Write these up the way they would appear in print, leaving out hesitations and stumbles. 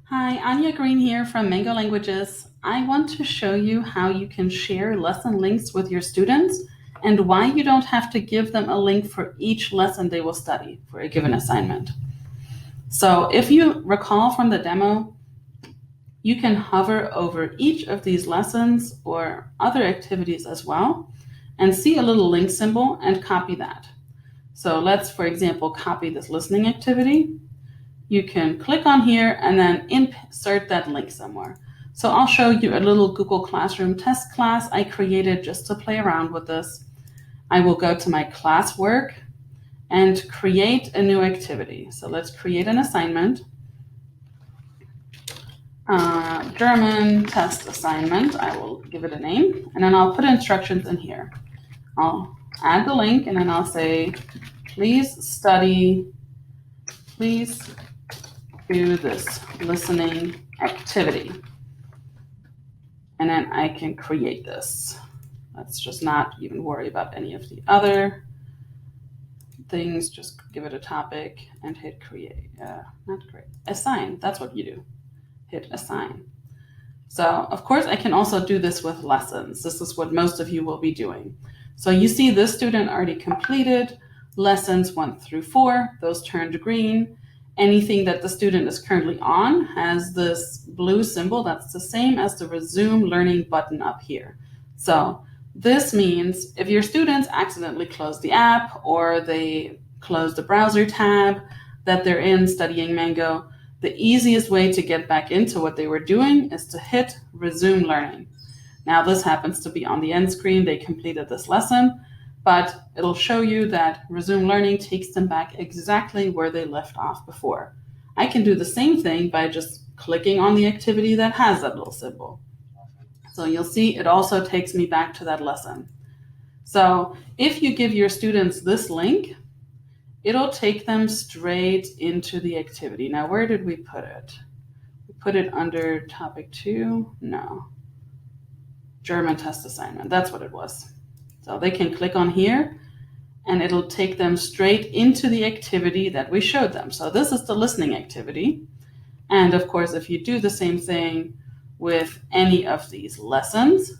Hi, Anya Green here from Mango Languages. I want to show you how you can share lesson links with your students and why you don't have to give them a link for each lesson they will study for a given assignment. So if you recall from the demo, you can hover over each of these lessons or other activities as well and see a little link symbol and copy that. So let's, for example, copy this listening activity. You can click on here and then insert that link somewhere. So I'll show you a little Google Classroom test class I created just to play around with this. I will go to my classwork and create a new activity. So let's create an assignment. German test assignment. I will give it a name and then I'll put instructions in here. I'll add the link and then I'll say, please do this listening activity. And then I can create this. Let's just not even worry about any of the other things. Just give it a topic and hit create. Assign. That's what you do. Hit assign. So of course I can also do this with lessons. This is what most of you will be doing. So you see this student already completed lessons 1 through 4. Those turned green. Anything that the student is currently on has this blue symbol that's the same as the resume learning button up here. So this means if your students accidentally close the app or they close the browser tab that they're in studying Mango, the easiest way to get back into what they were doing is to hit resume learning. Now this happens to be on the end screen. They completed this lesson, but it'll show you that resume learning takes them back exactly where they left off before. I can do the same thing by just clicking on the activity that has that little symbol. So you'll see it also takes me back to that lesson. So if you give your students this link, it'll take them straight into the activity. Now, where did we put it? We put it under topic 2? No. German test assignment. That's what it was. So they can click on here and it'll take them straight into the activity that we showed them. So this is the listening activity. And of course, if you do the same thing with any of these lessons,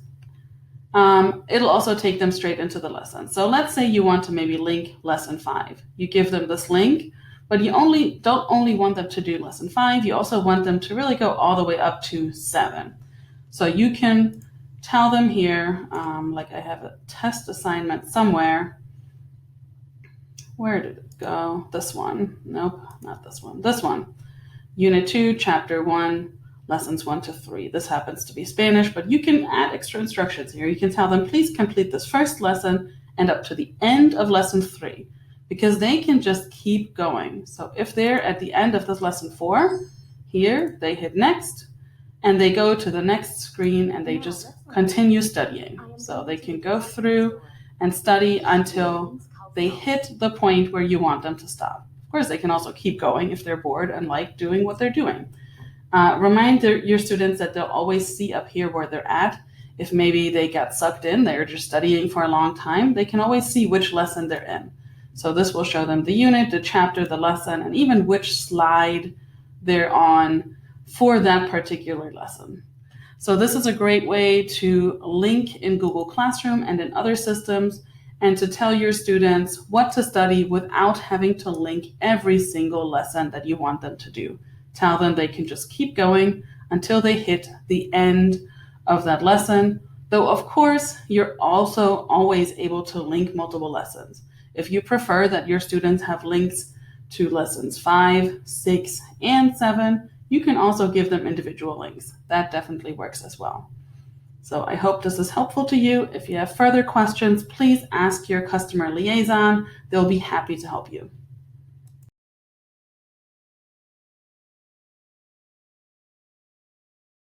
it'll also take them straight into the lesson. So let's say you want to maybe link lesson 5. You give them this link, but you don't only want them to do lesson 5, you also want them to really go all the way up to 7. So you can tell them here, like I have a test assignment somewhere. Where did it go? This one. Nope, not this one. This one. Unit 2, Chapter 1, Lessons 1 to 3. This happens to be Spanish, but you can add extra instructions here. You can tell them, please complete this first lesson and up to the end of lesson 3, because they can just keep going. So if they're at the end of this lesson 4, here they hit next, and they go to the next screen and they just continue studying. So they can go through and study until they hit the point where you want them to stop. Of course, they can also keep going if they're bored and like doing what they're doing. Remind your students that they'll always see up here where they're at. If maybe they got sucked in, they're just studying for a long time, they can always see which lesson they're in. So this will show them the unit, the chapter, the lesson, and even which slide they're on for that particular lesson. So this is a great way to link in Google Classroom and in other systems and to tell your students what to study without having to link every single lesson that you want them to do. Tell them they can just keep going until they hit the end of that lesson. Though, of course, you're also always able to link multiple lessons. If you prefer that your students have links to lessons 5, 6, and 7, you can also give them individual links. That definitely works as well. So I hope this is helpful to you. If you have further questions, please ask your customer liaison. They'll be happy to help you.